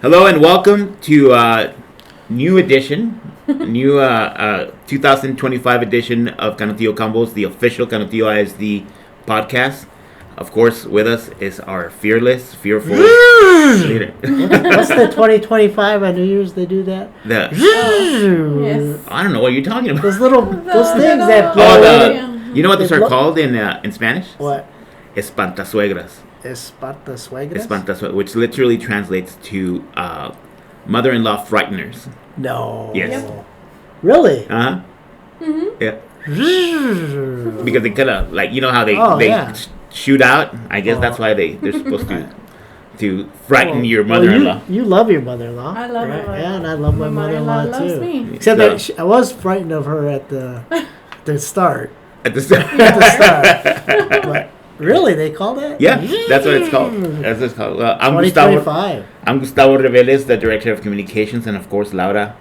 Hello and welcome to new 2025 edition of Canotillo Combos, the official Canotillo ISD podcast. Of course, with us is our fearful leader. What's the 2025 on New Year's? They do that. Yes. I don't know what you're talking about. Those things that blow. You know what those are called in Spanish? What? Espantasuegras. Espantasuegras? Which literally translates to mother-in-law frighteners. No. Yes. Yep. Really? Uh-huh. Mm-hmm. Yeah. Because they kind of, like, you know how they shoot out? I guess that's why they're supposed to frighten your mother-in-law. You love your mother-in-law. I love her. Yeah, and I love my mother-in-law too. Loves me. Except that I was frightened of her at the start. At the start. But really, they call that? Yeah, that's what it's called. That's what it's called. I'm Gustavo Reveles, the Director of Communications, and of course Laura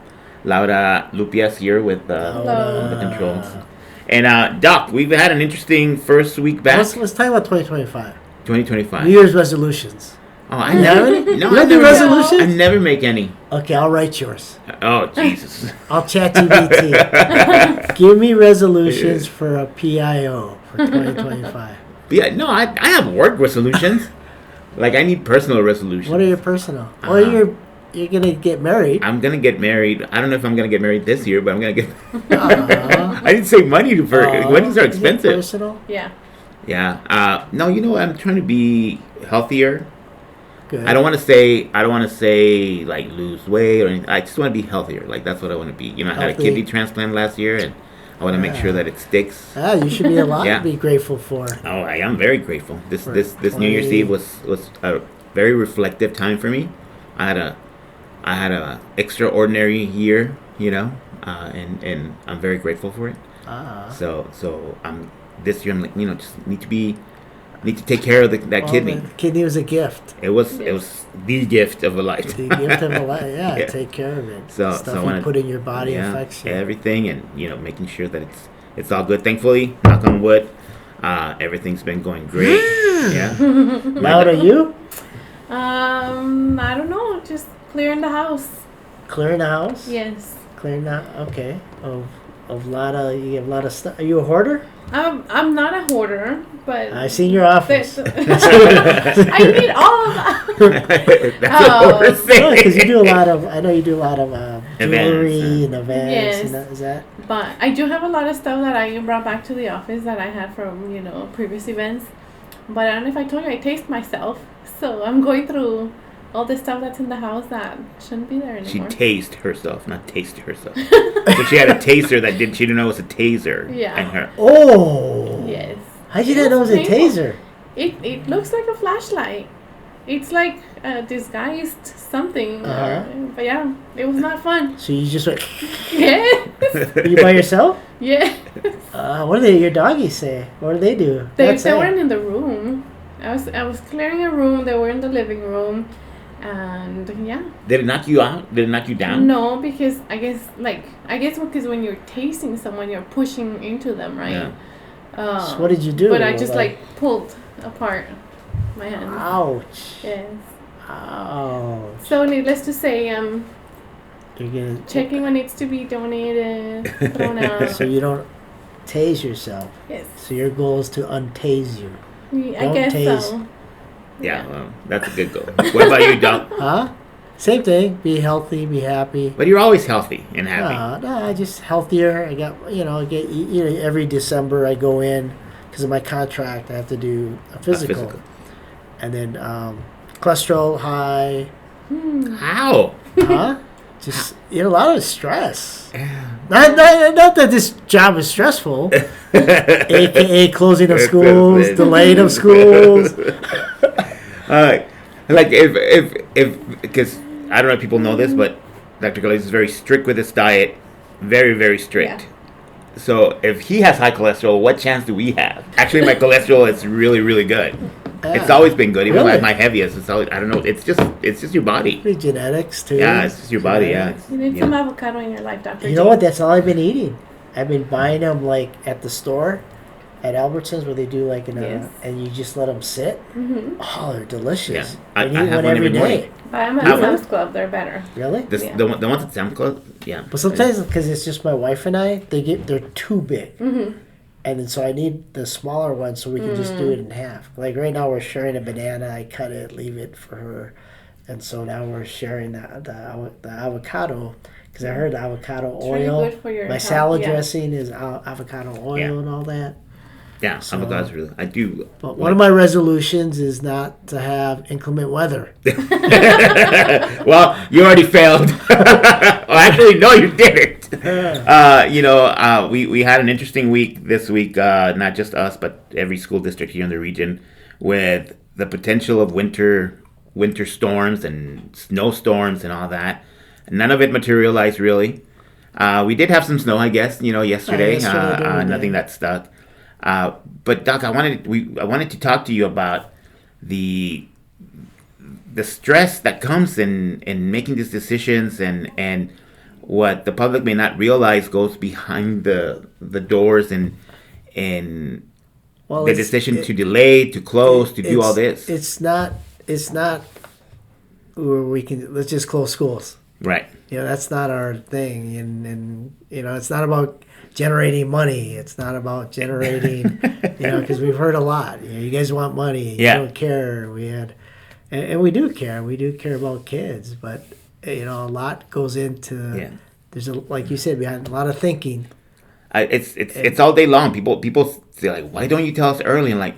Lupias here with the controls. And Doc, we've had an interesting first week back. Let's talk about 2025. 2025. New Year's resolutions. Oh, I never. No, you don't do resolutions? I never make any. Okay, I'll write yours. Oh, Jesus. I'll chat GPT. Give me resolutions for a PIO for 2025. Yeah, no, I have work resolutions. Like, I need personal resolutions. What are your personal? Well, you're gonna get married. I'm gonna get married. I don't know if I'm gonna get married this year, but I'm gonna get. I didn't save money for weddings are expensive. Personal? Yeah. Yeah. No, you know, I'm trying to be healthier. Good. I don't want to say like lose weight or anything. I just want to be healthier. Like, that's what I want to be. You know, I had a kidney transplant last year, and I want to make sure that it sticks. You should be a lot to be grateful for. Oh, I am very grateful. This New Year's Eve was a very reflective time for me. I had a extraordinary year, you know, and I'm very grateful for it. So this year I'm like, you know, just need to take care of that kidney. The kidney was a gift. It was the gift of a life. The gift of a life. Yeah, take care of it. So Stuff you put in your body affects you. Everything, and you know, making sure that it's all good. Thankfully, knock on wood, everything's been going great. Yeah. Loud, are you? I don't know. Just clearing the house. Clearing the house? Yes. Clearing the okay. You have a lot of stuff. Are you a hoarder? I'm not a hoarder, but I've seen your office. I need all of that. Because you do a lot of. I know you do a lot of jewelry and events. Yes. And is that? But I do have a lot of stuff that I brought back to the office that I had from previous events. But I don't know if I told you, I taste myself, so I'm going through all the stuff that's in the house that shouldn't be there anymore. She tased herself, not tasted herself. So she had a taser she didn't know it was a taser. Yeah. In her. Oh. Yes. How did you not know it was a taser? It looks like a flashlight. It's like disguised something. But yeah, it was not fun. So you just went. Yes. Are you by yourself? Yeah. What do your doggies say? What do they do? They weren't in the room. I was clearing a room. They were in the living room. And yeah. Did it knock you out? Did it knock you down? No, because I guess because when you're tasting someone, you're pushing into them, right? Yeah. So what did you do? But I just pulled apart my hands. Ouch. Yes. Ouch. So needless to say, you're gonna checking what needs to be donated, thrown out. So you don't tase yourself. Yes. So your goal is to untase you. I guess tase. so. Yeah, well, that's a good goal. What about you, Doc? Huh? Same thing. Be healthy. Be happy. But you're always healthy and happy. No, just healthier. I got every December I go in because of my contract. I have to do a physical. And then cholesterol high. How? Huh? Just a lot of stress. Not that this job is stressful. AKA closing of schools, delaying of schools. Like if because I don't know if people know this, but Dr. Galaviz is very strict with his diet, very, very strict. Yeah. So if he has high cholesterol, what chance do we have? Actually, my cholesterol is really, really good. It's always been good, even at my heaviest. It's always, I don't know. It's just your body. Maybe genetics too. Yeah, it's just your body. Yeah. You need some avocado in your life, Dr. You know what? That's all I've been eating. I've been buying them at the store, at Albertsons where they do like Yes. and you just let them sit. Mm-hmm. Oh, they're delicious. Yeah. I I eat have one one every every morning. day. But I'm at Have Sam's one? Club. They're better. Really? Yeah. The ones at Sam's Club, yeah. But sometimes because it's just my wife and I, they're too big. Mm-hmm. And then so I need the smaller one so we can just do it in half. Like right now we're sharing a banana. I cut it, leave it for her, and so now we're sharing the avocado because I heard the avocado It's oil. really good for your My health, salad yeah. dressing is avocado oil Yeah. and all that. Yeah, So- avocados really. I do. But one of my resolutions is not to have inclement weather. Well, you already failed. Well, actually, no, you didn't. We had an interesting week this week. Not just us, but every school district here in the region, with the potential of winter storms and snowstorms and all that. None of it materialized really. We did have some snow, I guess. Yesterday. Yesterday, Nothing that stuck. But Doc, I wanted to talk to you about the stress that comes in making these decisions and what the public may not realize goes behind the doors and Well, the decision to delay, to close, to do all this. It's not where we can let's just close schools. Right. That's not our thing, and it's not about generating money. It's not about generating, because we've heard a lot. You guys want money. Yeah. You don't care. And we do care. We do care about kids, but a lot goes into. Yeah. There's like you said, behind a lot of thinking. It's all day long. People say like, why don't you tell us early? And like,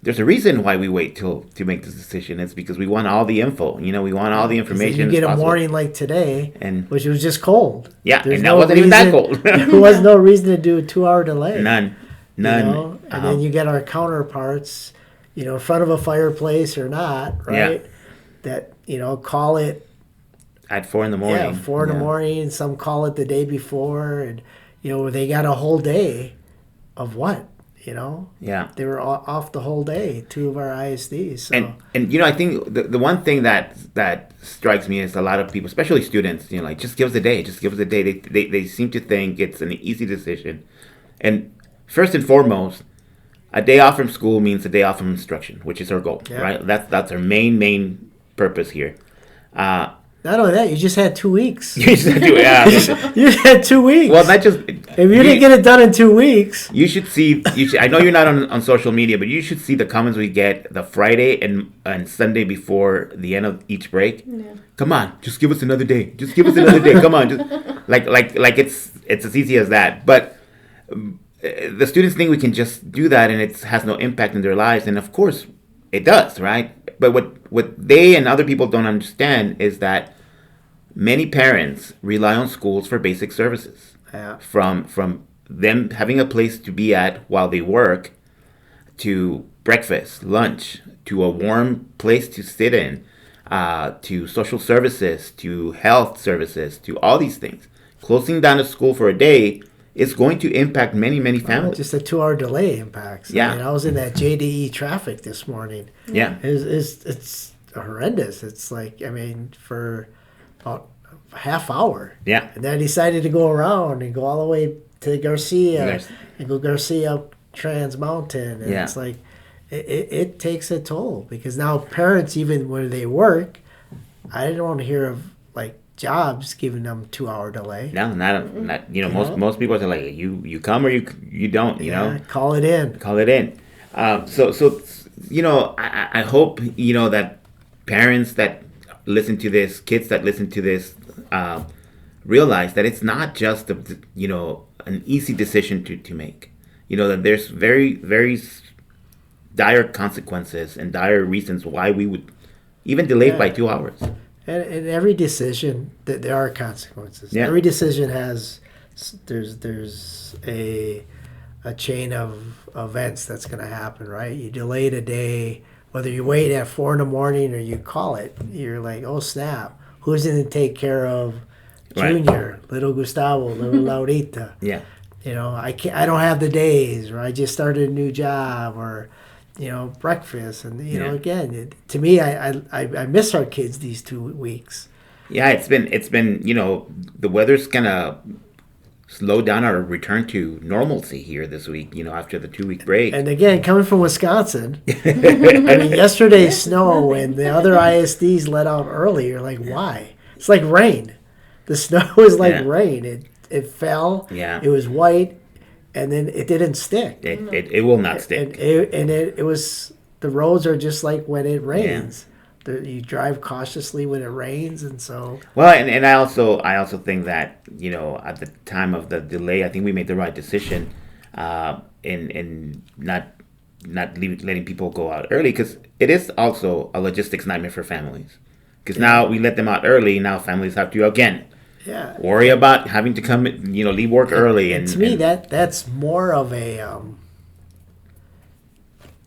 there's a reason why we wait to make this decision. It's because we want all the info. We want all the information. You get as a possible. morning like today, And- which was just cold. Yeah, There's and that wasn't even that cold. There was no reason to do a 2-hour delay. None. And then you get our counterparts, in front of a fireplace or not, right? That call it at 4 a.m. Yeah, 4 in the morning. Some call it the day before, and they got a whole day of what. Yeah. They were off the whole day, 2 of our ISDs. So. And I think the one thing that strikes me is a lot of people, especially students, just give us a day, just give us a day. They seem to think it's an easy decision. And first and foremost, a day off from school means a day off from instruction, which is our goal, right? That's our main purpose here. Not only that, you just had 2 weeks. You just have to, You just had 2 weeks. well, not just. If you didn't get it done in 2 weeks. You should see. I know you're not on social media, but you should see the comments we get the Friday and Sunday before the end of each break. Yeah. Come on, just give us another day. Just give us another day. Come on, just like it's as easy as that. But the students think we can just do that, and it has no impact in their lives. And of course, it does, right? But what they and other people don't understand is that many parents rely on schools for basic services. Yeah. From them having a place to be at while they work, to breakfast, lunch, to a warm place to sit in, to social services, to health services, to all these things. Closing down a school for a day is going to impact many, many families. Just a 2-hour delay impacts. Yeah. I was in that JDE traffic this morning. Yeah. It's horrendous. It's like, for about a half hour. Yeah. And then I decided to go around and go all the way to Garcia Yes. and go Garcia up Trans Mountain. And Yeah. it's like, it takes a toll because now parents, even when they work, I didn't want to hear of like jobs giving them 2-hour delay. No, not most people are like you come or you don't, Call it in. Call it in. So I hope that parents that listen to this, kids that listen to this, realize that it's not just an easy decision to make. That there's very, very dire consequences and dire reasons why we would even delay it by 2 hours. And every decision, there are consequences. Yeah. Every decision there's a chain of events that's going to happen, right? You delay it a day, whether you wait at 4 in the morning or you call it, you're like, oh snap, who's going to take care of Junior, little Gustavo, little Laurita? Yeah. I don't have the days, or I just started a new job, or breakfast, and again, to me, I miss our kids these 2 weeks. Yeah, it's been the weather's kind of slow down our return to normalcy here this week, after the 2-week break. And again, coming from Wisconsin, I mean, yesterday's snow and the other ISDs let out early. You're like, why? It's like rain. The snow is like rain. It fell. Yeah. It was white, and then it didn't stick. It will not stick. And it was, the roads are just like when it rains. You drive cautiously when it rains, and so. Well, and I also think that at the time of the delay, I think we made the right decision, in not letting people go out early, because it is also a logistics nightmare for families. Because now we let them out early, now families have to again worry about having to come, leave work early. And to me, that's more of a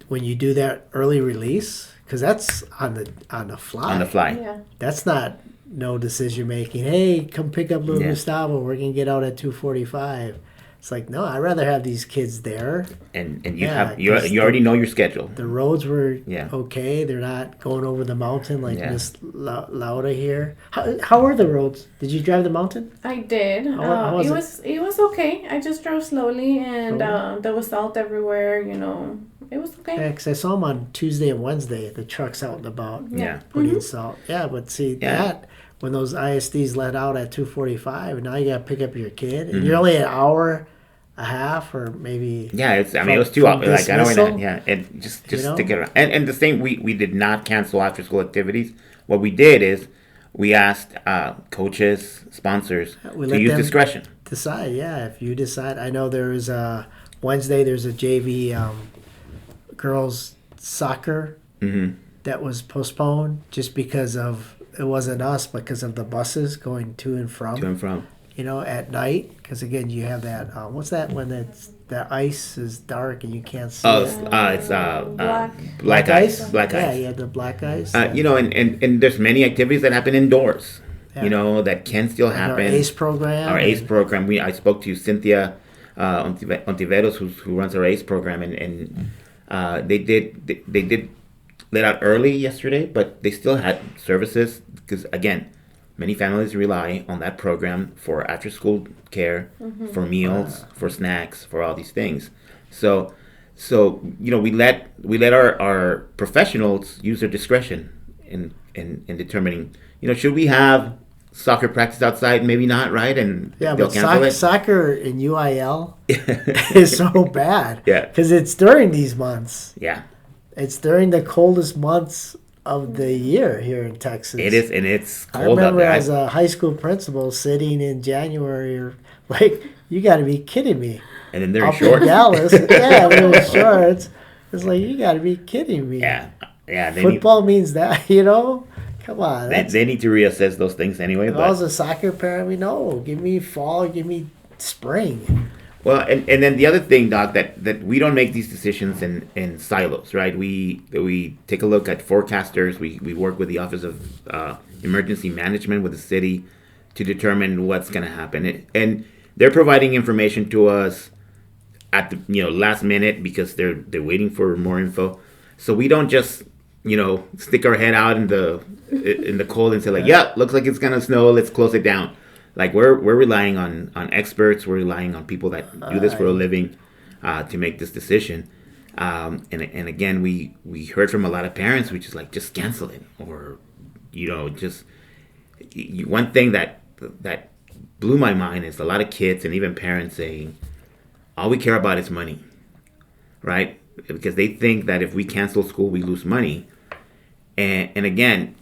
when you do that early release. Because that's on the fly. On the fly. Yeah. That's not no decision making. Hey, come pick up little Gustavo. We're gonna get out at 2:45. It's like, no, I'd rather have these kids there. And you you already know your schedule. The roads were okay. They're not going over the mountain like Miss Lauda here. How are the roads? Did you drive the mountain? I did. How was it was okay. I just drove slowly, and there was salt everywhere. It was okay. Yeah, because I saw them on Tuesday and Wednesday. The trucks out and about. Yeah. Putting salt. Yeah, but see that when those ISDs let out at 2:45, now you got to pick up your kid, and you're only an hour, a half, or maybe. Yeah, it was 2 hours. Like I don't know. Yeah, and just stick it around. And the same, we did not cancel after school activities. What we did is we asked coaches, sponsors to use discretion. Decide, if you decide. I know there is Wednesday. There's a JV. Girls soccer that was postponed just because of it wasn't us, but because of the buses going to and from. At night, because again you have that what's that when the ice is dark and you can't see. It's black ice. Black ice. Yeah, the black ice. And there's many activities that happen indoors. That can still happen. Our ACE program. I spoke to Cynthia Ontiveros, who runs our ACE program, and they did let out early yesterday, but they still had services because, again, many families rely on that program for after-school care, for meals, for snacks, for all these things. So we let our professionals use their discretion in determining, should we have soccer practice outside? Maybe not, right? And they'll cancel it. Soccer in UIL is so bad. Yeah, because it's during these months. Yeah, it's during the coldest months of the year here in Texas. It is, and it's cold. I remember as a high school principal sitting in January, or like, you got to be kidding me. And then they're in shorts. In Dallas, little shorts. It's like, you got to be kidding me. Yeah. Football means that, Come on. They need to reassess those things anyway. If I was a soccer parent, give me fall, give me spring. Well, and then the other thing, Doc, that we don't make these decisions in silos, right? We take a look at forecasters. We work with the Office of Emergency Management with the city to determine what's going to happen. And they're providing information to us at the last minute because they're waiting for more info. So we don't just stick our head out in the cold and say like, yeah, looks like it's gonna snow, let's close it down. Like we're relying on experts, we're relying on people that do this for a living to make this decision. And again, we heard from a lot of parents, which is like, just cancel it, or just one thing that blew my mind is a lot of kids and even parents saying, all we care about is money, right? Because they think that if we cancel school, we lose money. And again,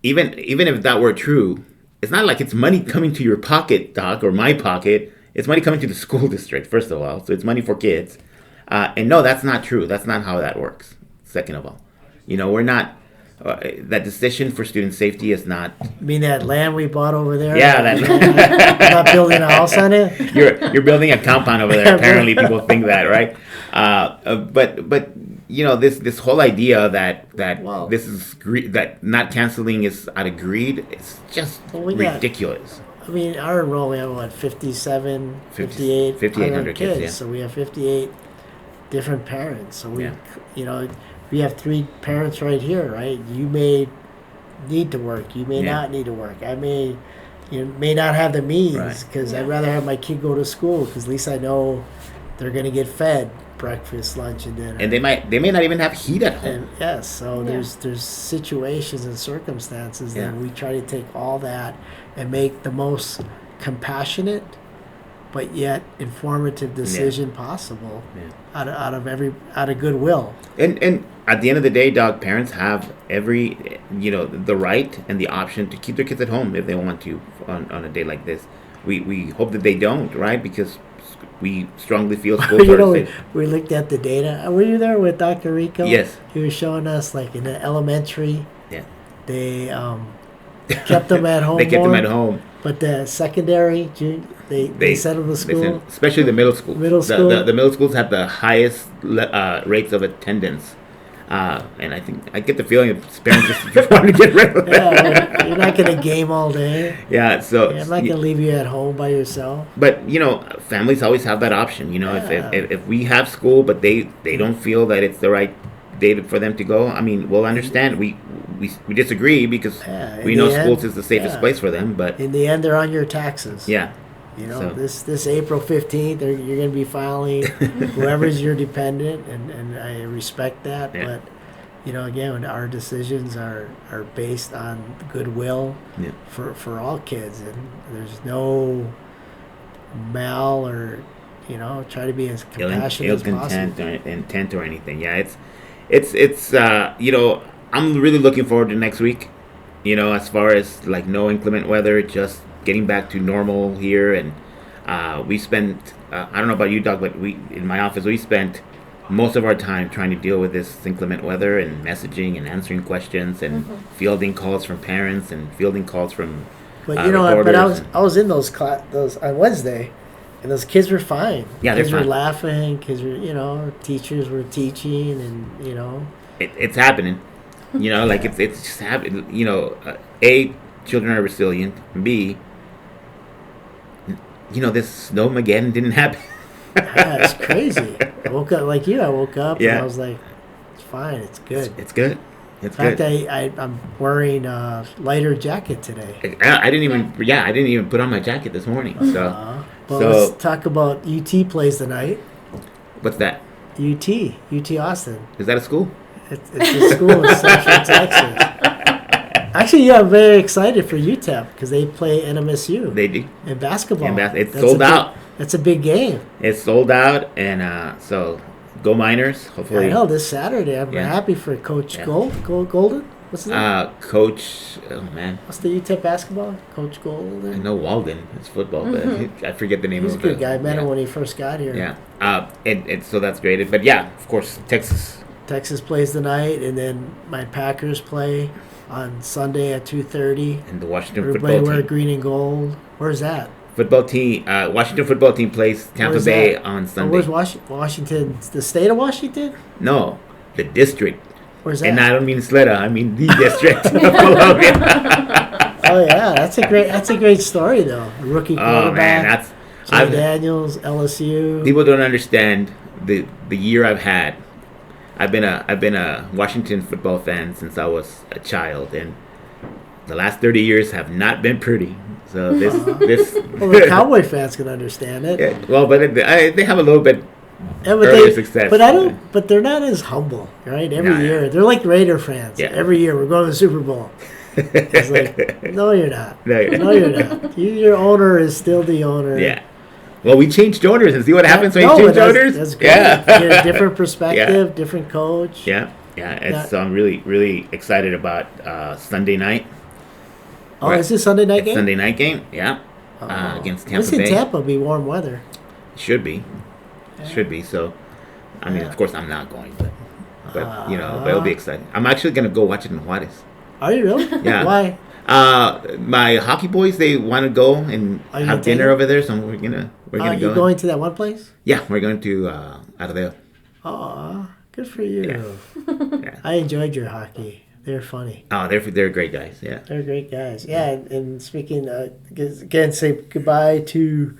even if that were true, it's not like it's money coming to your pocket, Doc, or my pocket. It's money coming to the school district, first of all. So it's money for kids. And no, that's not true. That's not how that works, second of all. We're not... that decision for student safety is not... You mean that land we bought over there? Yeah. You're not building a house on it? You're building a compound over there. Apparently people think that, right? But this whole idea that this is that not canceling is out of greed, it's just ridiculous. Our enrollment, we have 5,800 kids. Yeah. So we have 58 different parents. So we have 3 parents right here, right? You may need to work. You may not need to work. I may you may not have the means Right. because Yeah. I'd rather have my kid go to school because at least I know they're going to get fed breakfast, lunch, and dinner. And they may not even have heat at home. And yes, so Yeah. there's situations and circumstances that Yeah. we try to take all that and make the most compassionate but yet informative decision possible Yeah. out of goodwill. And at the end of the day, Doc, parents have every, the right and the option to keep their kids at home if they want to on a day like this. We hope that they don't, right? Because we strongly feel schools You are know, safe. we looked at the data. Were you there with Dr. Rico? Yes. He was showing us like in the elementary, Yeah. they kept them at home. They kept them more, at home. But the secondary, they sent them to school. Especially the middle school. Middle school. The middle schools have the highest rates of attendance. And I get the feeling that parents just want to get rid of it. Yeah, you're not going to game all day. Yeah, so I'm not going to leave you at home by yourself. But families always have that option. Yeah. If we have school, but they don't feel that it's the right day for them to go, I mean, we'll understand. We disagree because Yeah, we in know the schools end, is the safest yeah. place for them. But In the end, they're on your taxes. yeah, So. So. This April 15th, you're going to be filing whoever's your dependent, and I respect that. Yeah. But, again, our decisions are based on goodwill Yeah. for all kids. And there's no mal or, try to be as compassionate as content possible. or intent or anything. Yeah, it's I'm really looking forward to next week. As far as like no inclement weather, just getting back to normal here. And we spent I don't know about you, Doc, but in my office we spent most of our time trying to deal with this inclement weather and messaging and answering questions and fielding calls from parents and fielding calls from But but I reporters. was in those on Wednesday, and those kids were fine. Yeah, they're kids were fine. laughing. Kids were teachers were teaching, and It's happening. Like it's just happening. A, children are resilient. B, this snowmageddon didn't happen. yeah, it's crazy. I woke up like you. I woke up and Yeah. I was like, it's fine. It's good. It's good. It's In fact, good. I'm wearing a lighter jacket today. I didn't even put on my jacket this morning. So Well, So- let's talk about UT plays tonight. what's that? UT Austin. Is that a school? It's a school in Central Texas. Actually, yeah, I'm very excited for UTEP because they play NMSU They do. in basketball. It's That's sold a big- out. That's a big game. It's sold out, and so go Miners. Hopefully, I know this Saturday. I'm Yeah. happy for Coach Yeah. Golden. What's his name? Coach. Oh man, What's the UTEP basketball? Coach Golden. I know Walden. It's football, but I forget the name He's a of good the guy. I met yeah. him when he first got here. Yeah. And so that's great. But yeah, of course, Texas. Texas plays tonight, and then my Packers play on Sunday at 2:30. And the Washington Everybody football wear team. green and gold. Where's that? Washington football team plays Tampa Where's Bay that? on Oh, Sunday. where's Washington? The state of Washington? No, the district. Where's that? And I don't mean Sleda. I mean the district of Columbia. Oh yeah, that's a great story though. A rookie Oh man, quarterback. Jay Daniels, LSU. people don't understand the year I've had. I've been a Washington football fan since I was a child, and the last 30 years have not been pretty. So this Well, the Cowboy fans can understand it. yeah, well, but they have a little bit Yeah, but earlier success. But I don't. But they're not as humble, right? Every No, yeah. year, they're like Raider fans. Yeah. Every year, we're going to the Super Bowl. It's like, no, you're not. No, you're No, you're not. Your owner is still the owner. Yeah. Well, we changed owners and see what happens when you but change owners. That's great. Yeah. You get a different perspective, different coach. Yeah. So I'm really excited about Sunday night. Oh, is this Sunday night It's game? Sunday night game. Yeah. Oh. Against Tampa It's in Bay. Tampa. Be warm weather. Should be. Yeah. Should be. So, I mean, Yeah. of course, I'm not going, but but it'll be exciting. I'm actually gonna go watch it in Juarez. Are you really? Yeah. Why? My hockey boys, they want to go and Are you have gonna take dinner it? over there, so we're gonna Are go. you going to that one place? Yeah, we're going to Ardeo. Oh, good for you. Yeah. I enjoyed your hockey. They're funny. Oh, they're great guys. Yeah. They're great guys. Yeah, and speaking, again, say goodbye to,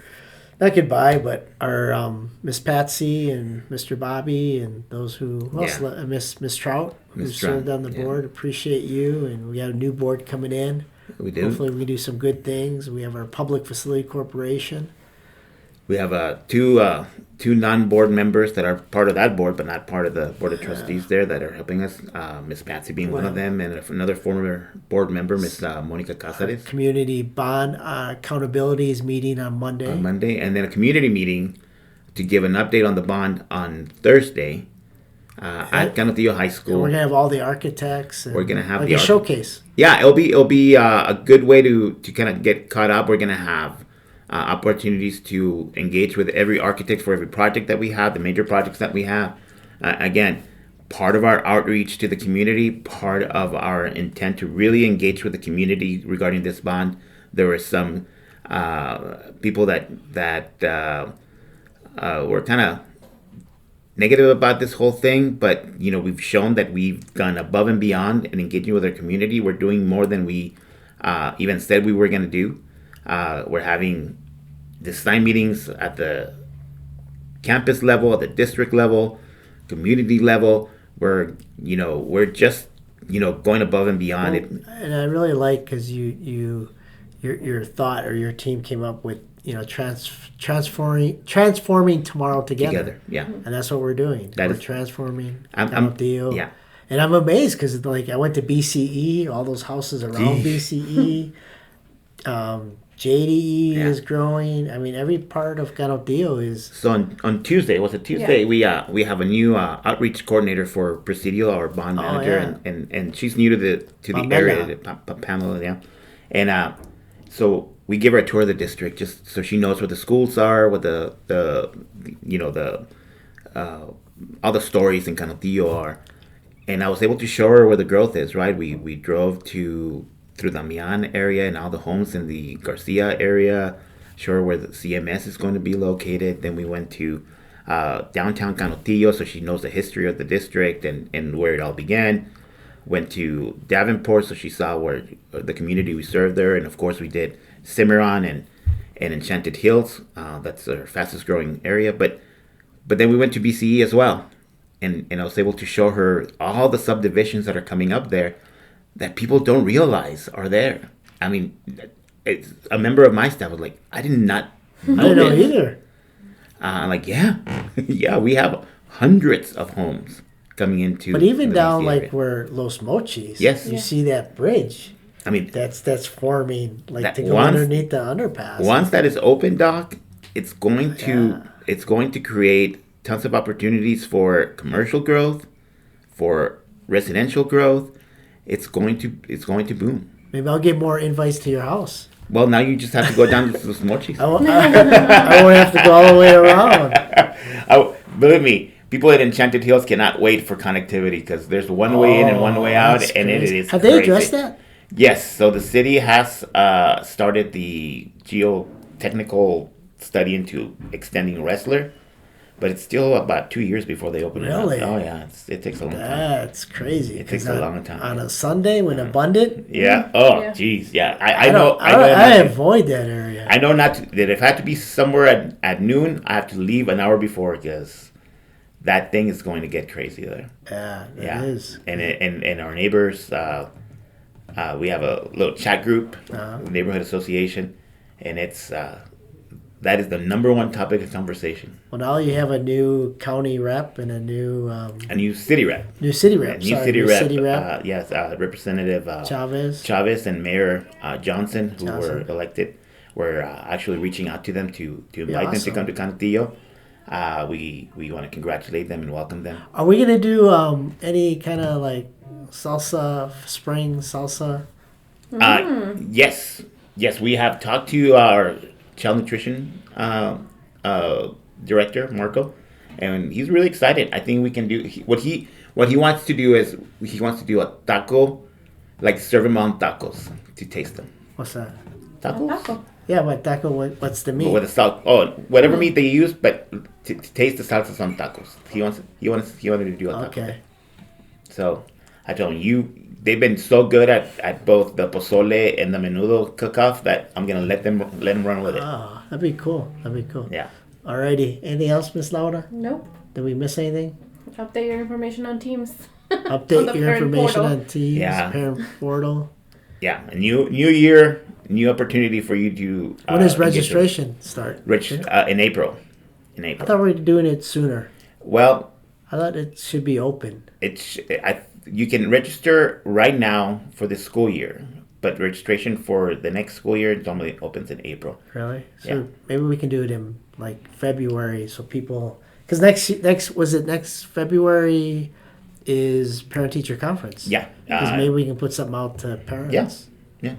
not goodbye, but our Miss Patsy and Mr. Bobby and those who else Yeah. Miss Trout, who Miss Trout, served on the yeah. board. Appreciate you, and we have a new board coming in. We do. Hopefully we do some good things. We have our public facility corporation. We have two non-board members that are part of that board, but not part of the board of trustees there that are helping us. Miss Patsy being one of them, and another former board member, Miss Monica Casares. Community bond accountability is meeting on Monday. And then a community meeting to give an update on the bond on Thursday at Canutillo High School. And we're gonna have all the architects. And we're gonna have like a showcase. Yeah, it'll be a good way to kind of get caught up. We're gonna have opportunities to engage with every architect for every project that we have, the major projects that we have. Again, part of our outreach to the community, part of our intent to really engage with the community regarding this bond. There were some people that were kind of negative about this whole thing, but we've shown that we've gone above and beyond in engaging with our community. We're doing more than we even said we were going to do. We're having design meetings at the campus level, at the district level, community level. We're just going above and beyond it. And I really like because your thought or your team came up with transforming tomorrow together. Yeah, and that's what we're doing. We're transforming. Yeah. And I'm amazed because I went to BCE, all those houses around BCE. JDE is growing. I mean, every part of Canutillo is. So on Tuesday, was it Tuesday? Yeah. We have a new outreach coordinator for Presidio, our bond manager, and she's new to the area, Pamela. Yeah, and so we give her a tour of the district just so she knows what the schools are, what the all the stories in Canutillo are, and I was able to show her where the growth is. Right, we drove through the Damian area and all the homes in the Garcia area, show her where the CMS is going to be located. Then we went to downtown Canutillo, so she knows the history of the district and where it all began. Went to Davenport, so she saw where the community we served there. And of course we did Cimarron and Enchanted Hills. That's our fastest growing area. But then we went to BCE as well. And I was able to show her all the subdivisions that are coming up there that people don't realize are there. I mean, it's a member of my staff was like, I didn't know either. I'm like, yeah, we have hundreds of homes coming into. But even down like where Los Mochis, you see that bridge. I mean, that's forming to go underneath the underpass. Once that is open, Doc, it's going to create tons of opportunities for commercial growth, for residential growth. It's going to boom. Maybe I'll get more invites to your house. Well, now you just have to go down to Los Mochis. I won't have to go all the way around. Believe me, people at Enchanted Hills cannot wait for connectivity because there's one way in and one way out, and it is Have crazy. They addressed that? Yes. So the city has started the geotechnical study into extending Wrestler. But it's still about 2 years before they open it up. Really? Oh, yeah. It takes a long time. That's crazy. It takes a long time. On a Sunday when abundant? Yeah. Oh, jeez. Yeah. I know. I avoid that area. I know that if I have to be somewhere at noon, I have to leave an hour before because that thing is going to get crazy there. Yeah, it is. And our neighbors, we have a little chat group, neighborhood association, and it's... that is the number one topic of conversation. Well, now you have a new county rep and a new city rep. New city rep. City rep. Yes, Representative Chavez and Mayor Johnson, who were elected. We're actually reaching out to them to invite them to come to Canutillo. We want to congratulate them and welcome them. Are we gonna do any kind of like spring salsa? Yes. We have talked to our child nutrition director Marco, and he's really excited. I think we can do what he wants to do is he wants to do a taco, like serve them on tacos to taste them. What's that? Tacos? Taco. Yeah, but taco. What's the meat? With the salt. Oh, whatever meat they use, but to taste the salsas on tacos. He wanted to do a taco. Okay. So I told him they've been so good at both the pozole and the menudo cook-off that I'm gonna let them run with it. Oh, that'd be cool. Yeah. Alrighty. Anything else, Miss Laura? Nope. Did we miss anything? Update your information on Teams. Update your information on Teams, Yeah. parent portal. Yeah, a new year, new opportunity for you to. When does registration start? In April. In I April. thought we were doing it sooner. Well, I thought it should be open. You can register right now for the school year, but registration for the next school year normally opens in April. Really? So Yeah. maybe we can do it in like February, so people. Because next February is parent teacher conference. Yeah. Because maybe we can put something out to parents. Yes. Yeah.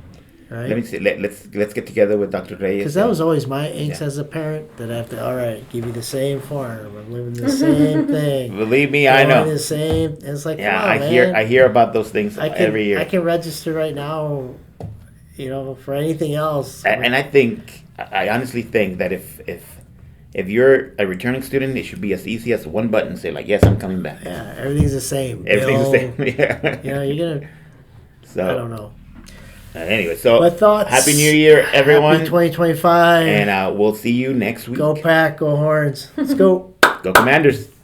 Right. Let me see. Let's get together with Dr. Reyes. Because that was always my angst Yeah. as a parent, that I have to, all right, give you the same farm. I'm living the same thing. Believe me, I know. The same. It's like, Yeah, come on, I hear about those things every year. I can register right now, for anything else. And I honestly think that if you're a returning student, it should be as easy as one button. Say like, yes, I'm coming back. Yeah, everything's the same. Everything's the same. Yeah. You're gonna. So I don't know. Anyway, so What thoughts? Happy New Year, everyone. Happy 2025. And we'll see you next week. Go Pack, go Horns. Let's go. Go Commanders.